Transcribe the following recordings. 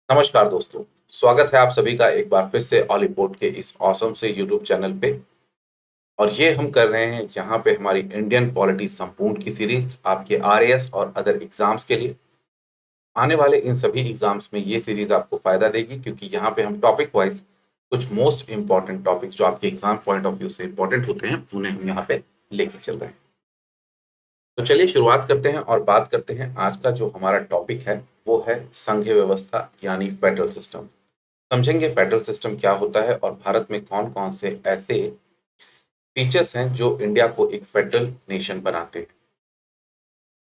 नमस्कार दोस्तों, स्वागत है आप सभी का एक बार फिर से ऑल रिपोर्ट के इस ऑसम से यूट्यूब चैनल पे। और ये हम कर रहे हैं यहाँ पे हमारी इंडियन पॉलिटी संपूर्ण की सीरीज आपके आरएएस और अदर एग्जाम्स के लिए। आने वाले इन सभी एग्जाम्स में ये सीरीज आपको फायदा देगी क्योंकि यहाँ पे हम टॉपिक वाइज कुछ मोस्ट इंपॉर्टेंट टॉपिक्स जो आपके एग्जाम पॉइंट ऑफ व्यू से इंपॉर्टेंट होते हैं उन्हें हम यहाँ पे लेके चल रहे हैं। तो चलिए शुरुआत करते हैं और बात करते हैं आज का जो हमारा टॉपिक है वो है संघीय व्यवस्था यानी फेडरल सिस्टम। समझेंगे फेडरल सिस्टम क्या होता है और भारत में कौन कौन से ऐसे फीचर्स हैं जो इंडिया को एक फेडरल नेशन बनाते हैं।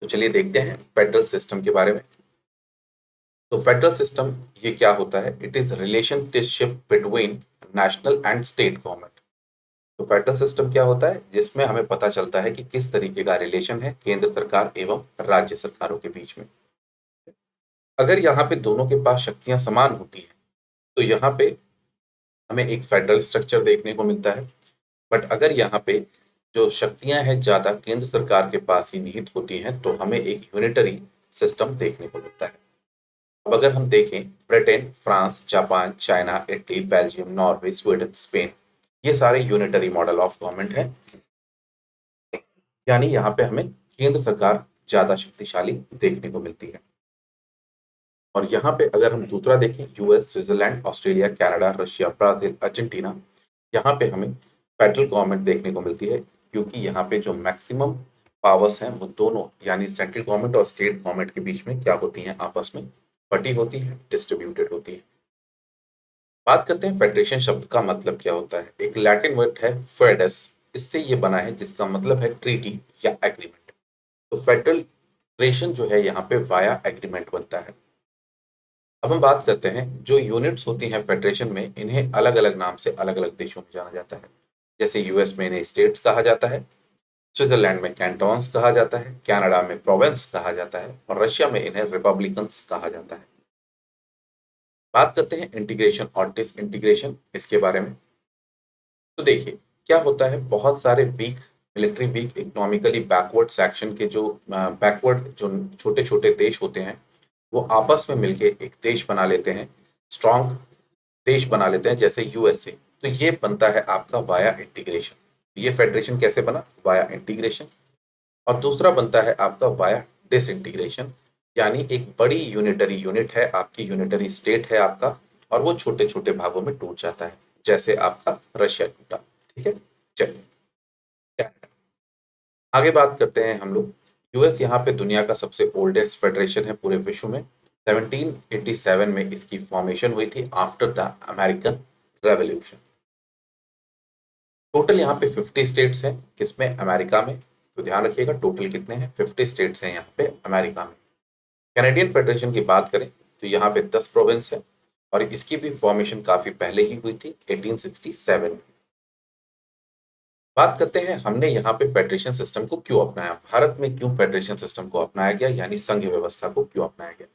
तो चलिए देखते हैं फेडरल सिस्टम के बारे में। तो फेडरल सिस्टम ये क्या होता है? It is relationship between national and state government. तो फेडरल सिस्टम क्या होता है? जिसमें हमें पता चलता है कि किस तरीके का रिलेशन है केंद्र सरकार एवं राज्य सरकारों के बीच में। अगर यहाँ पे दोनों के पास शक्तियां समान होती हैं तो यहाँ पे हमें एक फेडरल स्ट्रक्चर देखने को मिलता है। बट अगर यहाँ पे जो शक्तियां हैं ज्यादा केंद्र सरकार के पास ही निहित होती हैं तो हमें एक यूनिटरी सिस्टम देखने को मिलता है। अब अगर हम देखें Britain, France, Japan, China, Italy, Belgium, Norway, Sweden, Spain, ये सारे यूनिटरी मॉडल ऑफ गवर्नमेंट है। यानी यहाँ पे हमें केंद्र सरकार ज्यादा शक्तिशाली देखने को मिलती है। और यहाँ पे अगर हम दूसरा देखें US, Switzerland, Australia, Canada, Russia, Brazil, Argentina, यहाँ पे हमें फेडरल गवर्नमेंट देखने को मिलती है क्योंकि यहाँ पे जो मैक्सिमम पावर्स हैं वो दोनों यानी सेंट्रल गवर्नमेंट और स्टेट गवर्नमेंट के बीच में क्या होती हैं? आपस में बटी होती है, डिस्ट्रीब्यूटेड होती है। बात करते हैं फेडरेशन शब्द का मतलब क्या होता है। एक लैटिन वर्ड है फेडस, इससे ये बना है जिसका मतलब है ट्रीटी या एग्रीमेंट। तो फेडरेशन जो है यहाँ पे वाया एग्रीमेंट बनता है। अब हम बात करते हैं जो यूनिट्स होती हैं फेडरेशन में, इन्हें अलग अलग नाम से अलग अलग देशों में जाना जाता है। जैसे यूएस में इन्हें स्टेट्स कहा जाता है, स्विट्जरलैंड में कैंटोन्स कहा जाता है, कनाडा में प्रोविंस कहा जाता है और रशिया में इन्हें रिपब्लिकन्स कहा जाता है। बात करते हैं इंटीग्रेशन और डिसइंटीग्रेशन इसके बारे में। तो देखिए क्या होता है, बहुत सारे weak military weak economically backward section के जो बैकवर्ड जो छोटे छोटे देश होते हैं वो आपस में मिलके एक देश बना लेते हैं, स्ट्रॉन्ग देश बना लेते हैं जैसे यूएसए। तो ये बनता है आपका वाया इंटीग्रेशन। ये फेडरेशन कैसे बना? Via integration. और दूसरा बनता है आपका वाया डिसइंटीग्रेशन, यानी एक बड़ी यूनिटरी यूनिट है आपकी, यूनिटरी स्टेट है आपका और वो छोटे छोटे भागों में टूट जाता है जैसे आपका रशिया टूटा। ठीक है, चलिए आगे बात करते हैं हम लोग। यूएस यहाँ पे दुनिया का सबसे ओल्डेस्ट फेडरेशन है पूरे विश्व में। 1787 में इसकी फॉर्मेशन हुई थी after the American revolution. Total यहाँ पे 50 स्टेट्स हैं किसमें? अमेरिका में। तो ध्यान रखिएगा टोटल कितने हैं? 50 स्टेट्स हैं यहाँ पे अमेरिका में। कैनेडियन फेडरेशन की बात करें तो यहाँ पे 10 प्रोविंस है और इसकी भी फॉर्मेशन काफी पहले ही हुई थी 1867 में। बात करते हैं हमने यहाँ पे फेडरेशन सिस्टम को क्यों अपनाया, भारत में क्यों फेडरेशन सिस्टम को अपनाया गया यानी संघीय व्यवस्था को क्यों अपनाया गया।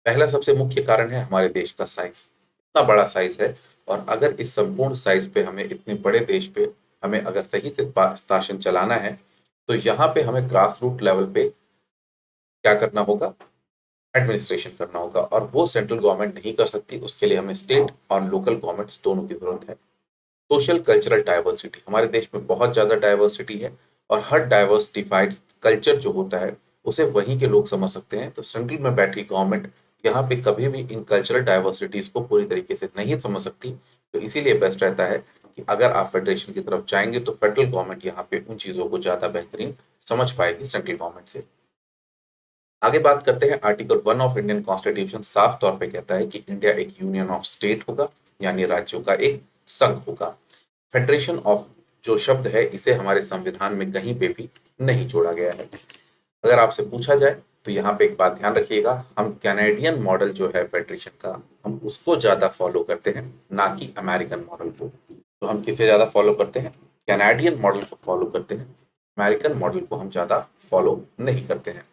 पहला सबसे मुख्य कारण है हमारे देश का साइज, इतना बड़ा साइज है और अगर इस संपूर्ण साइज पे हमें इतने बड़े देश पे हमें अगर सही से शासन चलाना है तो यहाँ पे हमें ग्रास रूट लेवल पे क्या करना होगा? एडमिनिस्ट्रेशन करना होगा और वो सेंट्रल गवर्नमेंट नहीं कर सकती, उसके लिए हमें स्टेट और लोकल गवर्नमेंट्स दोनों की जरूरत है। सोशल कल्चरल डाइवर्सिटी, हमारे देश में बहुत ज़्यादा डाइवर्सिटी है और हर डाइवर्सिफाइड कल्चर जो होता है उसे वहीं के लोग समझ सकते हैं। तो सेंट्रल में बैठी गवर्नमेंट यहाँ पे कभी भी इन कल्चरल डाइवर्सिटीज को पूरी तरीके से नहीं समझ सकती। तो इसीलिए बेस्ट रहता है कि अगर आप फेडरेशन की तरफ जाएंगे तो फेडरल गवर्नमेंट यहाँ पे उन चीज़ों को ज़्यादा बेहतरीन समझ पाएगी सेंट्रल गवर्नमेंट से। आगे बात करते हैं आर्टिकल 1 ऑफ इंडियन कॉन्स्टिट्यूशन साफ तौर पे कहता है कि इंडिया एक यूनियन ऑफ स्टेट होगा यानी राज्यों का एक संघ होगा। फेडरेशन ऑफ जो शब्द है इसे हमारे संविधान में कहीं पे भी नहीं जोड़ा गया है। अगर आपसे पूछा जाए तो यहाँ पे एक बात ध्यान रखिएगा, हम कैनेडियन मॉडल जो है फेडरेशन का हम उसको ज्यादा फॉलो करते हैं ना कि अमेरिकन मॉडल को। तो हम किसे ज्यादा फॉलो करते हैं? कैनेडियन मॉडल को फॉलो करते हैं, अमेरिकन मॉडल को हम ज्यादा फॉलो नहीं करते हैं।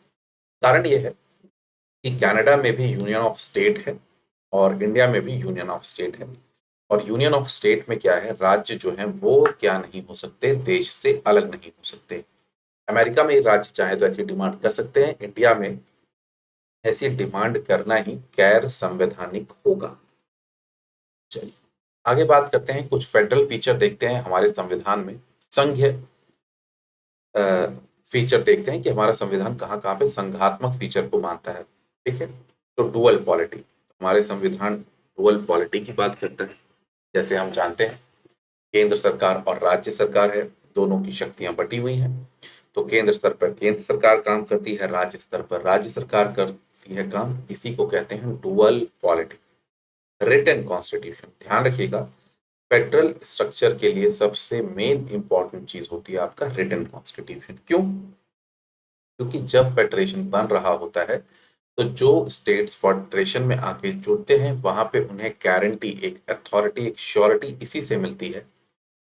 कारण यह है कि कनाडा में भी यूनियन ऑफ स्टेट है और इंडिया में भी यूनियन ऑफ स्टेट है। और यूनियन ऑफ स्टेट में क्या है, राज्य जो है वो क्या नहीं हो सकते, देश से अलग नहीं हो सकते। अमेरिका में राज्य चाहे तो ऐसी डिमांड कर सकते हैं, इंडिया में ऐसी डिमांड करना ही गैर संवैधानिक होगा। चलिए आगे बात करते हैं, कुछ फेडरल फीचर देखते हैं हमारे संविधान में। संघीय फीचर देखते हैं कि हमारा संविधान कहाँ कहाँ पे संघात्मक फीचर को मानता है। ठीक है, तो डुअल पॉलिटी, हमारे संविधान डुअल पॉलिटी की बात करता है। जैसे हम जानते हैं केंद्र सरकार और राज्य सरकार है, दोनों की शक्तियां बटी हुई हैं। तो केंद्र स्तर पर केंद्र सरकार काम करती है, राज्य स्तर पर राज्य सरकार करती है काम। इसी को कहते हैं डुअल पॉलिटी। रिटन कॉन्स्टिट्यूशन, ध्यान रखिएगा, फेडरल स्ट्रक्चर के लिए सबसे मेन इंपॉर्टेंट चीज होती है आपका रिटन कॉन्स्टिट्यूशन। क्यों? क्योंकि जब फेडरेशन बन रहा होता है तो जो स्टेट्स फेडरेशन में आके जुड़ते हैं वहां पे उन्हें गारंटी, एक अथॉरिटी, एक श्योरिटी इसी से मिलती है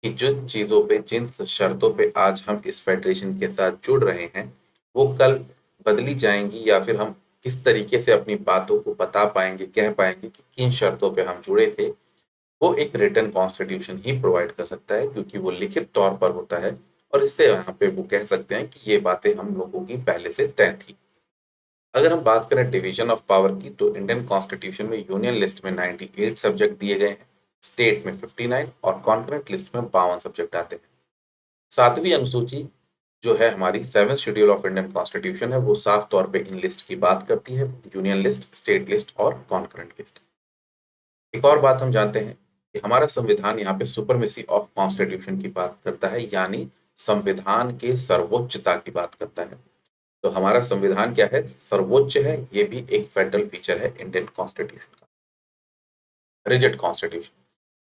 कि जिन चीजों पे, जिन शर्तों पे आज हम इस फेडरेशन के साथ जुड़ रहे हैं वो कल बदली जाएंगी, या फिर हम किस तरीके से अपनी बातों को बता पाएंगे, कह पाएंगे कि किन शर्तों पे हम जुड़े थे, वो एक रिटन कॉन्स्टिट्यूशन ही प्रोवाइड कर सकता है, क्योंकि वो लिखित तौर पर होता है। और इससे यहाँ पे वो कह सकते हैं कि ये बातें हम लोगों की पहले से तय थी। अगर हम बात करें डिवीजन ऑफ पावर की, तो इंडियन कॉन्स्टिट्यूशन में यूनियन लिस्ट में 98 सब्जेक्ट दिए गए हैं, स्टेट में 59 और कॉन्करेंट लिस्ट में 52 सब्जेक्ट आते हैं। सातवीं अनुसूची जो है हमारी, seven schedule of Indian constitution है, वो साफ तौर पे इन लिस्ट की बात करती है, यूनियन लिस्ट, स्टेट लिस्ट और कॉन्करेंट लिस्ट। एक और बात हम जानते हैं कि हमारा संविधान यहाँ पे सुपरमेसी ऑफ कॉन्स्टिट्यूशन की बात करता है, यानी संविधान के सर्वोच्चता की बात करता है। तो हमारा संविधान क्या है? सर्वोच्च है। ये भी एक फेडरल फीचर है इंडियन कॉन्स्टिट्यूशन का। रिजिड कॉन्स्टिट्यूशन,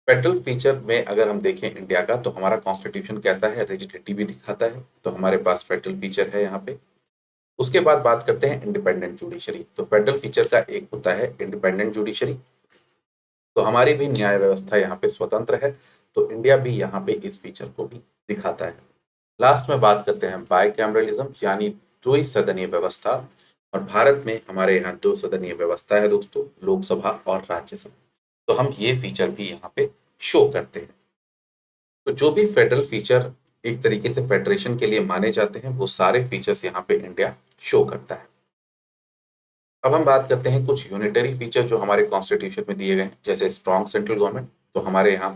फेडरल फीचर में अगर हम देखें इंडिया का, तो हमारा कॉन्स्टिट्यूशन कैसा है? रिजिडिटी भी दिखाता है, तो हमारे पास फेडरल फीचर है यहाँ पे। उसके बाद बात करते हैं इंडिपेंडेंट जुडिशरी। तो फेडरल फीचर का एक होता है इंडिपेंडेंट जुडिशरी, तो हमारी भी न्याय व्यवस्था यहाँ पे स्वतंत्र है, तो इंडिया भी यहाँ पे इस फीचर को भी दिखाता है। लास्ट में बात करते हैं बाइकैमरलिज्म, यानी द्विसदनीय व्यवस्था। और भारत में हमारे यहाँ दो सदनीय व्यवस्था है दोस्तों, लोकसभा और राज्यसभा। तो हम ये फीचर भी यहाँ पे शो करते हैं। तो जो भी फेडरल फीचर एक तरीके से फेडरेशन के लिए माने जाते हैं, वो सारे फीचर्स यहाँ पे इंडिया शो करता है। अब हम बात करते हैं कुछ यूनिटरी फीचर जो हमारे कॉन्स्टिट्यूशन में दिए गए हैं, जैसे स्ट्रॉन्ग सेंट्रल गवर्नमेंट। तो हमारे यहाँ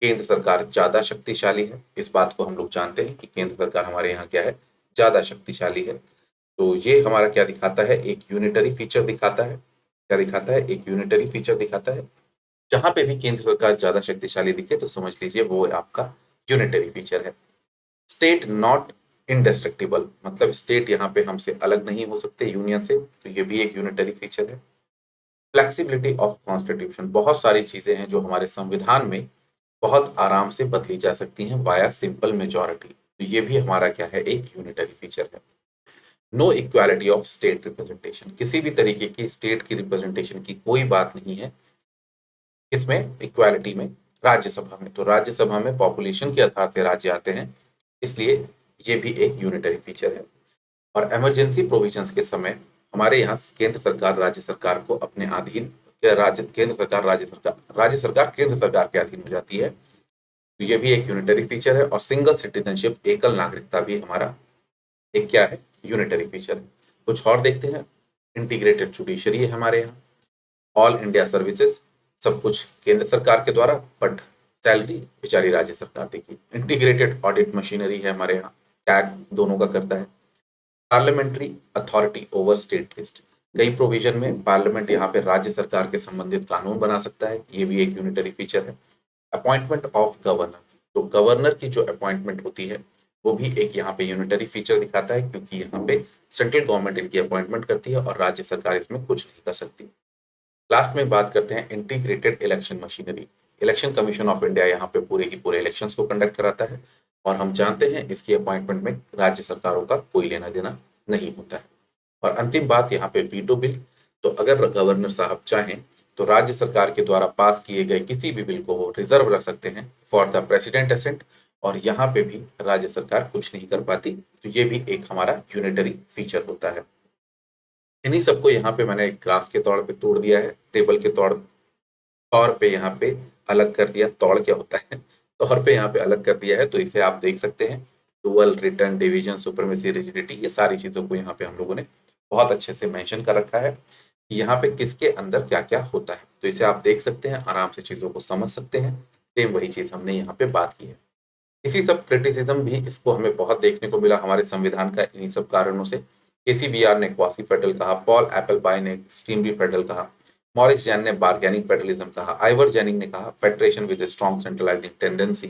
केंद्र सरकार ज्यादा शक्तिशाली है, इस बात को हम लोग जानते हैं कि केंद्र सरकार हमारे यहाँ क्या है? ज्यादा शक्तिशाली है। तो ये हमारा क्या दिखाता है? एक यूनिटरी फीचर दिखाता है। क्या दिखाता है? एक यूनिटरी फीचर दिखाता है। जहां पे भी केंद्र सरकार ज्यादा शक्तिशाली दिखे तो समझ लीजिए वो आपका यूनिटरी फीचर है। स्टेट नॉट इंडेस्ट्रक्टिबल, मतलब स्टेट यहाँ पे हमसे अलग नहीं हो सकते यूनियन से, तो ये भी एक यूनिटरी फीचर है। फ्लेक्सिबिलिटी ऑफ कॉन्स्टिट्यूशन, बहुत सारी चीजें हैं जो हमारे संविधान में बहुत आराम से बदली जा सकती हैं वाया सिंपल मेजॉरिटी, तो ये भी हमारा क्या है? एक यूनिटरी फीचर है। No equality of state representation, किसी भी तरीके की स्टेट की रिप्रेजेंटेशन की कोई बात नहीं है इसमें, इक्वालिटी में। राज्यसभा में, तो राज्यसभा में पॉपुलेशन के आधार से राज्य आते हैं, इसलिए ये भी एक यूनिटरी फीचर है। और इमरजेंसी प्रोविजंस के समय हमारे यहाँ केंद्र सरकार राज्य सरकार को अपने अधीन, राज्य केंद्र सरकार राज्य सरकार केंद्र सरकार के अधीन हो जाती है, तो ये भी एक यूनिटरी फीचर है। और सिंगल सिटीजनशिप, एकल नागरिकता भी हमारा एक क्या है? यूनिटरी फीचर है। कुछ और देखते हैं, इंटीग्रेटेड जुडिशरी है हमारे यहाँ, ऑल इंडिया सर्विसेज, सब कुछ केंद्र सरकार के द्वारा, बट सैलरी बेचारी राज्य सरकार देगी। इंटीग्रेटेड ऑडिट मशीनरी है हमारे यहाँ, टैग दोनों का करता है। Parliamentary authority over state list, कई प्रोविजन में पार्लियामेंट यहाँ पे राज्य सरकार के संबंधित कानून बना सकता है, ये भी एक यूनिटरी फीचर है। अपॉइंटमेंट ऑफ गवर्नर, तो गवर्नर की जो अपॉइंटमेंट होती है वो भी एक यहाँ पे यूनिटरी फीचर दिखाता है, क्योंकि यहाँ पे सेंट्रल गवर्नमेंट इनकी अपॉइंटमेंट करती है और राज्य सरकार इसमें कुछ नहीं कर सकती। लास्ट में बात करते हैं integrated election machinery. Election commission of India यहाँ पे पूरे की पूरे इलेक्शंस को कंडक्ट कराता है, और हम जानते हैं इसकी अपॉइंटमेंट में राज्य सरकारों का कोई लेना देना नहीं होता है। और अंतिम बात यहाँ पे वीटो बिल, तो अगर गवर्नर साहब चाहें तो राज्य सरकार के द्वारा पास किए गए किसी भी बिल को वो रिजर्व रख सकते हैं फॉर द प्रेसिडेंट असेंट, और यहाँ पे भी राज्य सरकार कुछ नहीं कर पाती, तो ये भी एक हमारा यूनिटरी फीचर होता है। इन्हीं सबको यहाँ पे मैंने एक ग्राफ के तौर पे तोड़ दिया है, टेबल के तौर तौर पे यहाँ पे अलग कर दिया। तौड़ क्या होता है? तौर पे यहाँ पे अलग कर दिया है, तो इसे आप देख सकते हैं। Dual, return, division, supremacy, rigidity, ये सारी चीजों को यहाँ पे हम लोगों ने बहुत अच्छे से मेंशन कर रखा है कि यहाँ पे किसके अंदर क्या-क्या होता है। तो इसे आप देख सकते हैं, आराम से चीज़ों को समझ सकते हैं। सेम वही चीज़ हमने यहाँ पे बात की है। इसी सब क्रिटिसिज्म भी इसको हमें बहुत देखने को मिला हमारे संविधान का इन्हीं सब कारणों से। केसी वीआर ने क्वासी फेडरल कहा, पॉल एप्पलबाई ने एक्सट्रीमली फेडरल कहा, मॉरिस जैन ने बार्गेनिंग फेडरलिज्म कहा, आइवर जेनिंग ने कहा federation with strong centralising tendency,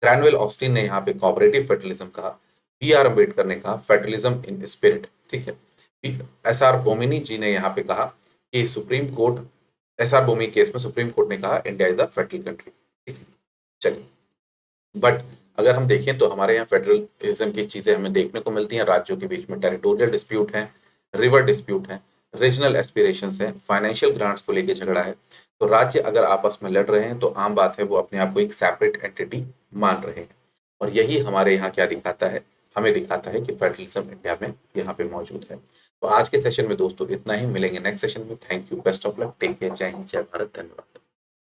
Granville Austin ने यहाँ पे कोऑपरेटिव फेडरलिज्म कहा, बी आर अम्बेडकर ने कहा फेडरलिज्म इन स्पिरिट। ठीक है, एस आर बोमिनी जी ने यहाँ पे कहा कि supreme court, S R बोमी case में सुप्रीम कोर्ट ने कहा India is a federal country. ठीक है, चलिए, बट अगर हम देखें तो हमारे यहाँ फेडरलिज्म की चीजें हमें देखने को मिलती हैं। राज्यों के बीच में टेरिटोरियल डिस्प्यूट है, रिवर डिस्प्यूट है, रीजनल एस्पिरेशंस है, फाइनेंशियल ग्रांट्स को लेके झगड़ा है। तो राज्य अगर आपस में लड़ रहे हैं तो आम बात है वो अपने आप को एक सेपरेट एंटिटी मान रहे हैं। और यही हमारे यहाँ क्या दिखाता है, हमें दिखाता है कि फेडरलिज्म इंडिया में यहाँ पे मौजूद है। तो आज के सेशन में दोस्तों इतना ही, मिलेंगे नेक्स्ट सेशन में। Thank you, best of luck, take care, जय हिंद, जय भारत, धन्यवाद।